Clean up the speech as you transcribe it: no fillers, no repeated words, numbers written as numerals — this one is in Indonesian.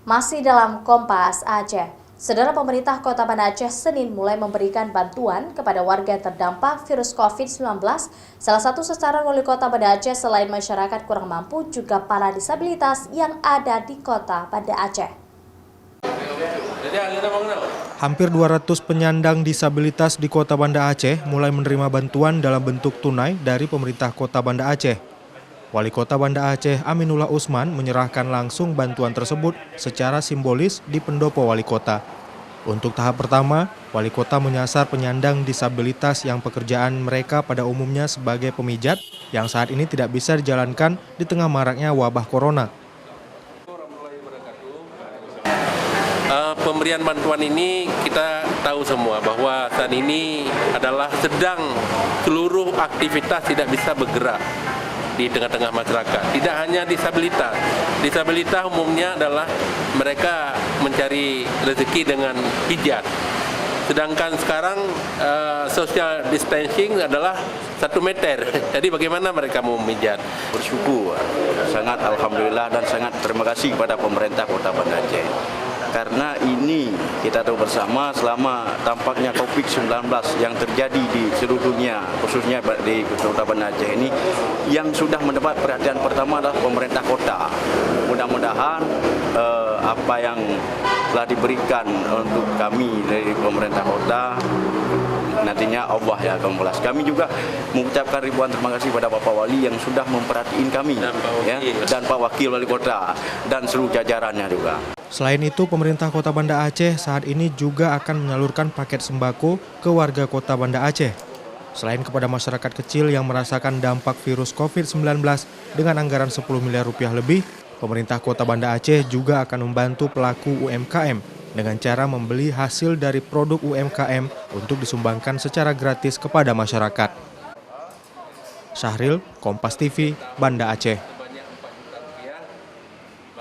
Masih dalam Kompas Aceh, Saudara pemerintah Kota Banda Aceh Senin mulai memberikan bantuan kepada warga terdampak virus COVID-19. Salah satu sasaran Wali Kota Banda Aceh selain masyarakat kurang mampu juga para disabilitas yang ada di Kota Banda Aceh. Hampir 200 penyandang disabilitas di Kota Banda Aceh mulai menerima bantuan dalam bentuk tunai dari pemerintah Kota Banda Aceh. Wali Kota Banda Aceh Aminullah Usman menyerahkan langsung bantuan tersebut secara simbolis di pendopo Wali Kota. Untuk tahap pertama, Wali Kota menyasar penyandang disabilitas yang pekerjaan mereka pada umumnya sebagai pemijat yang saat ini tidak bisa dijalankan di tengah maraknya wabah corona. Pemberian bantuan ini kita tahu semua bahwa saat ini adalah sedang seluruh aktivitas tidak bisa bergerak di tengah-tengah masyarakat. Tidak hanya disabilitas. Disabilitas umumnya adalah mereka mencari rezeki dengan pijat. Sedangkan sekarang social distancing adalah 1 meter. Jadi bagaimana mereka mau memijat? Bersyukur, sangat alhamdulillah dan sangat terima kasih kepada pemerintah Kota Banda Aceh. Karena ini kita tahu bersama selama tampaknya COVID-19 yang terjadi di seluruh dunia, khususnya di Kota Banda Aceh ini, yang sudah mendapat perhatian pertama adalah pemerintah kota. Mudah-mudahan apa yang telah diberikan untuk kami dari pemerintah kota, nantinya Allah yang akan membalas. Kami juga mengucapkan ribuan terima kasih kepada Bapak Wali yang sudah memperhatiin kami dan Pak Wakil Wali Kota dan seluruh jajarannya juga. Selain itu, pemerintah Kota Banda Aceh saat ini juga akan menyalurkan paket sembako ke warga Kota Banda Aceh. Selain kepada masyarakat kecil yang merasakan dampak virus COVID-19 dengan anggaran 10 miliar rupiah lebih, pemerintah Kota Banda Aceh juga akan membantu pelaku UMKM dengan cara membeli hasil dari produk UMKM untuk disumbangkan secara gratis kepada masyarakat. Syahril, Kompas TV, Banda Aceh.